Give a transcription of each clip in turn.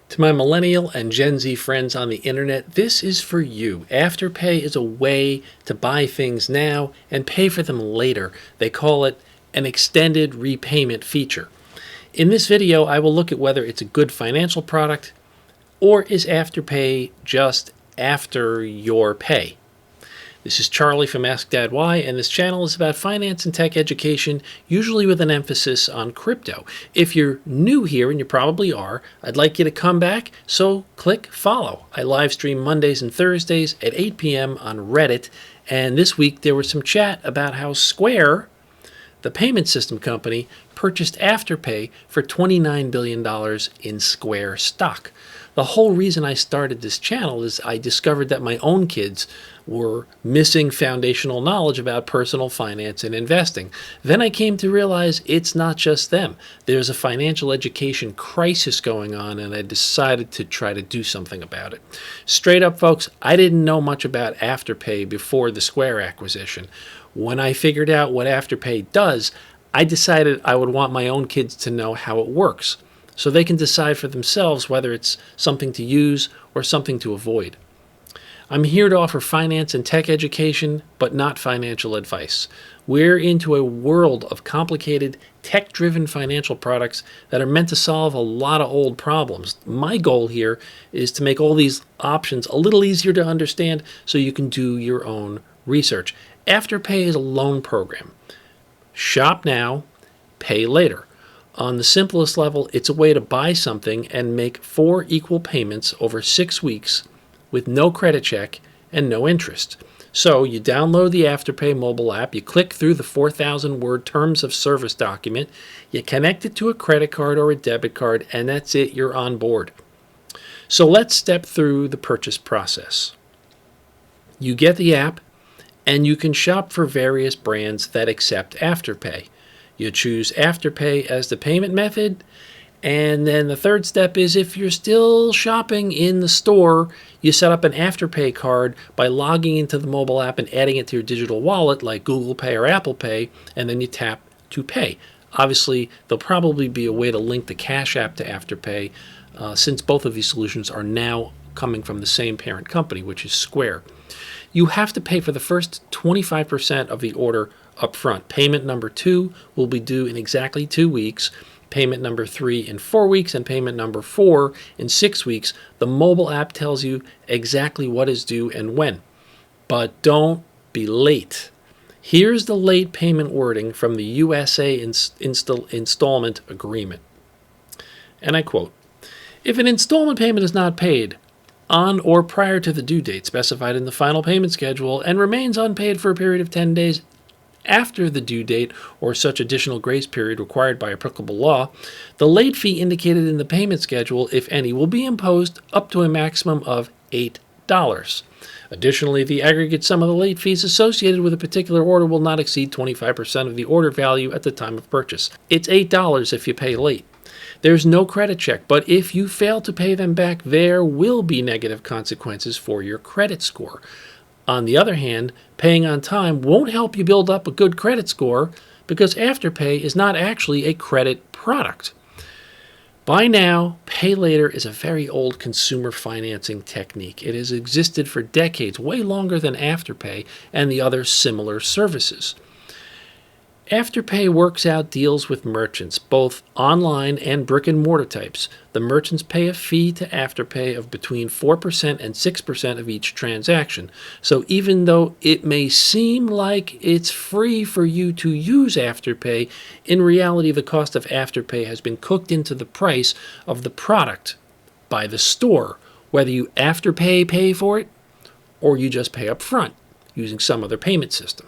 To my millennial and Gen Z friends on the internet, this is for you. Afterpay is a way to buy things now and pay for them later. They call it an extended repayment feature. In this video, I will look at whether it's a good financial product or is Afterpay just after your pay. This is Charlie from Ask Dad Why, and this channel is about finance and tech education, usually with an emphasis on crypto. If you're new here, and you probably are, I'd like you to come back, so click follow. I live stream Mondays and Thursdays at 8 p.m. on Reddit, and this week there was some chat about how Square, the payment system company, purchased Afterpay for $29 billion in Square stock. The whole reason I started this channel is I discovered that my own kids were missing foundational knowledge about personal finance and investing. Then I came to realize it's not just them. There's a financial education crisis going on, and I decided to try to do something about it. Straight up, folks, I didn't know much about Afterpay before the Square acquisition. When I figured out what Afterpay does, I decided I would want my own kids to know how it works, so they can decide for themselves whether it's something to use or something to avoid. I'm here to offer finance and tech education, but not financial advice. We're into a world of complicated, tech-driven financial products that are meant to solve a lot of old problems. My goal here is to make all these options a little easier to understand so you can do your own research. Afterpay is a loan program. Shop now, pay later. On the simplest level, it's a way to buy something and make 4 equal payments over 6 weeks with no credit check and no interest. So you download the Afterpay mobile app, you click through the 4,000-word terms of service document, you connect it to a credit card or a debit card, and that's it, you're on board. So let's step through the purchase process. You get the app, and you can shop for various brands that accept Afterpay. You choose Afterpay as the payment method, and then the third step is if you're still shopping in the store, you set up an Afterpay card by logging into the mobile app and adding it to your digital wallet like Google Pay or Apple Pay, and then you tap to pay. Obviously, there'll probably be a way to link the Cash App to Afterpay since both of these solutions are now coming from the same parent company, which is Square. You have to pay for the first 25% of the order up front. Payment number 2 will be due in exactly 2 weeks, payment number 3 in 4 weeks, and payment number 4 in 6 weeks. The mobile app tells you exactly what is due and when. But don't be late. Here's the late payment wording from the USA Installment Agreement. And I quote, "If an installment payment is not paid on or prior to the due date specified in the final payment schedule and remains unpaid for a period of 10 days after the due date or such additional grace period required by applicable law, the late fee indicated in the payment schedule, if any, will be imposed up to a maximum of $8. Additionally, the aggregate sum of the late fees associated with a particular order will not exceed 25% of the order value at the time of purchase. It's $8 if you pay late. There's no credit check, but if you fail to pay them back, there will be negative consequences for your credit score. On the other hand, paying on time won't help you build up a good credit score because Afterpay is not actually a credit product. Buy now, pay later is a very old consumer financing technique. It has existed for decades, way longer than Afterpay and the other similar services. Afterpay works out deals with merchants, both online and brick-and-mortar types. The merchants pay a fee to Afterpay of between 4% and 6% of each transaction. So even though it may seem like it's free for you to use Afterpay, in reality the cost of Afterpay has been cooked into the price of the product by the store, whether you Afterpay pay for it or you just pay up front using some other payment system.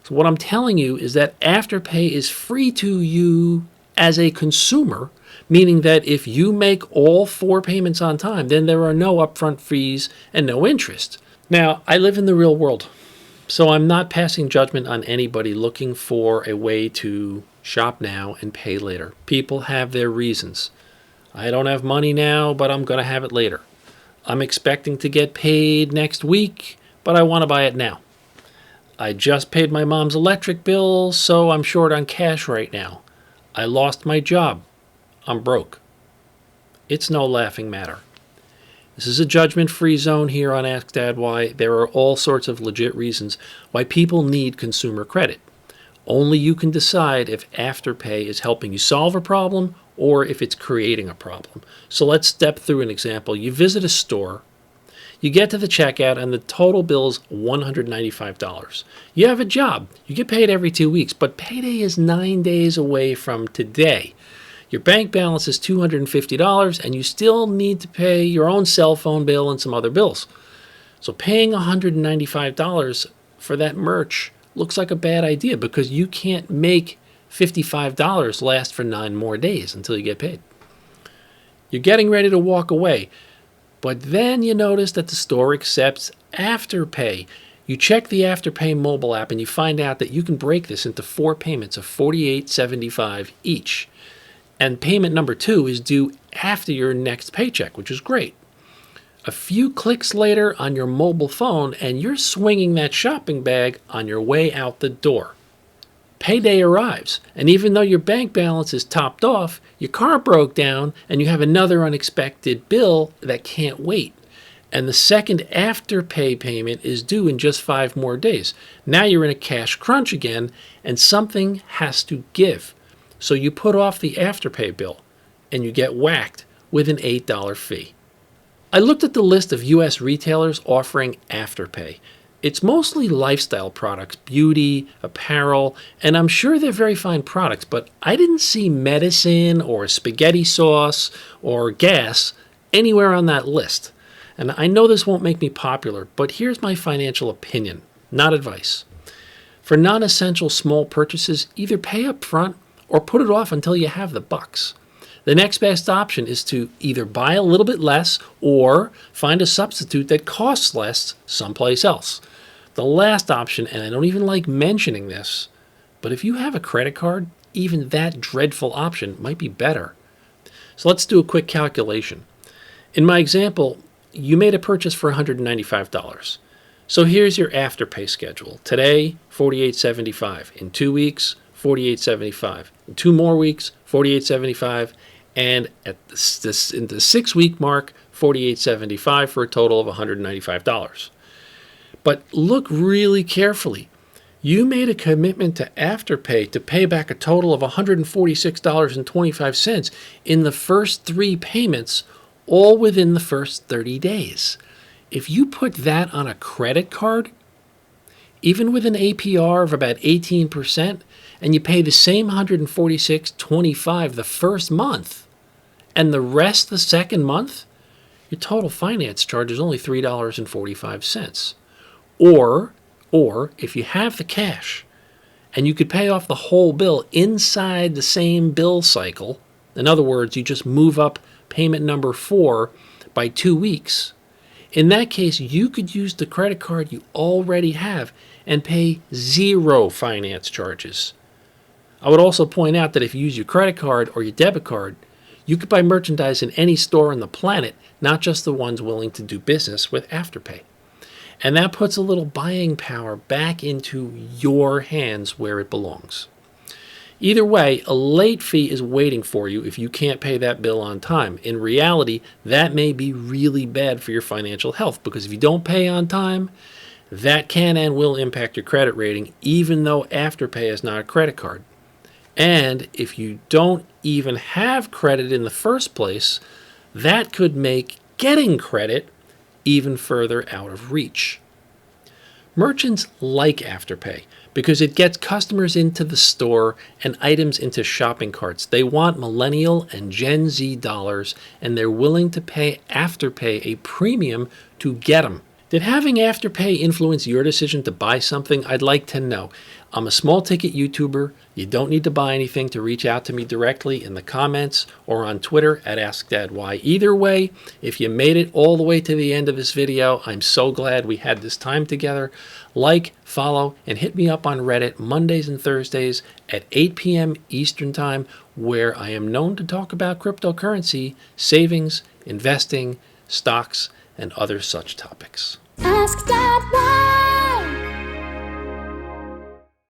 So what I'm telling you is that Afterpay is free to you as a consumer, meaning that if you make all 4 payments on time, then there are no upfront fees and no interest. Now, I live in the real world, so I'm not passing judgment on anybody looking for a way to shop now and pay later. People have their reasons. I don't have money now, but I'm going to have it later. I'm expecting to get paid next week, but I want to buy it now. I just paid my mom's electric bill, so I'm short on cash right now. I lost my job. I'm broke. It's no laughing matter. This is a judgment-free zone here on Ask Dad Why. There are all sorts of legit reasons why people need consumer credit. Only you can decide if Afterpay is helping you solve a problem or if it's creating a problem. So let's step through an example. You visit a store, you get to the checkout, and the total bill is $195. You have a job. You get paid every 2 weeks, but payday is 9 days away from today. Your bank balance is $250, and you still need to pay your own cell phone bill and some other bills. So paying $195 for that merch looks like a bad idea because you can't make $55 last for 9 more days until you get paid. You're getting ready to walk away, but then you notice that the store accepts Afterpay. You check the Afterpay mobile app and you find out that you can break this into 4 payments of $48.75 each. And payment number 2 is due after your next paycheck, which is great. A few clicks later on your mobile phone, and you're swinging that shopping bag on your way out the door. Payday arrives, and even though your bank balance is topped off, your car broke down, and you have another unexpected bill that can't wait. And the second Afterpay payment is due in just 5 more days. Now you're in a cash crunch again, and something has to give. So you put off the Afterpay bill, and you get whacked with an $8 fee. I looked at the list of U.S. retailers offering Afterpay. It's mostly lifestyle products, beauty, apparel, and I'm sure they're very fine products, but I didn't see medicine or spaghetti sauce or gas anywhere on that list. And I know this won't make me popular, but here's my financial opinion, not advice. For non-essential small purchases, either pay up front or put it off until you have the bucks. The next best option is to either buy a little bit less or find a substitute that costs less someplace else. The last option, and I don't even like mentioning this, but if you have a credit card, even that dreadful option might be better. So let's do a quick calculation. In my example, you made a purchase for $195. So here's your Afterpay schedule. Today, $48.75. In 2 weeks, $48.75. In 2 more weeks, $48.75. And in the 6-week mark, $48.75 for a total of $195. But look really carefully. You made a commitment to Afterpay to pay back a total of $146.25 in the first 3 payments, all within the first 30 days. If you put that on a credit card, even with an APR of about 18%, and you pay the same $146.25 the first month, and the rest the second month, your total finance charge is only $3.45. Or if you have the cash, and you could pay off the whole bill inside the same bill cycle, in other words, you just move up payment number 4 by 2 weeks, in that case, you could use the credit card you already have and pay 0 finance charges. I would also point out that if you use your credit card or your debit card, you could buy merchandise in any store on the planet, not just the ones willing to do business with Afterpay. And that puts a little buying power back into your hands where it belongs. Either way, a late fee is waiting for you if you can't pay that bill on time. In reality, that may be really bad for your financial health because if you don't pay on time, that can and will impact your credit rating, even though Afterpay is not a credit card. And if you don't even have credit in the first place, that could make getting credit even further out of reach. Merchants like Afterpay because it gets customers into the store and items into shopping carts. They want millennial and Gen Z dollars, and they're willing to pay Afterpay a premium to get them. Did having Afterpay influence your decision to buy something? I'd like to know. I'm a small ticket YouTuber. You don't need to buy anything to reach out to me directly in the comments or on Twitter at AskDadWhy. Either way, if you made it all the way to the end of this video, I'm so glad we had this time together. Like, follow, and hit me up on Reddit Mondays and Thursdays at 8 p.m. Eastern Time, where I am known to talk about cryptocurrency, savings, investing, stocks, and other such topics. Ask Dad why.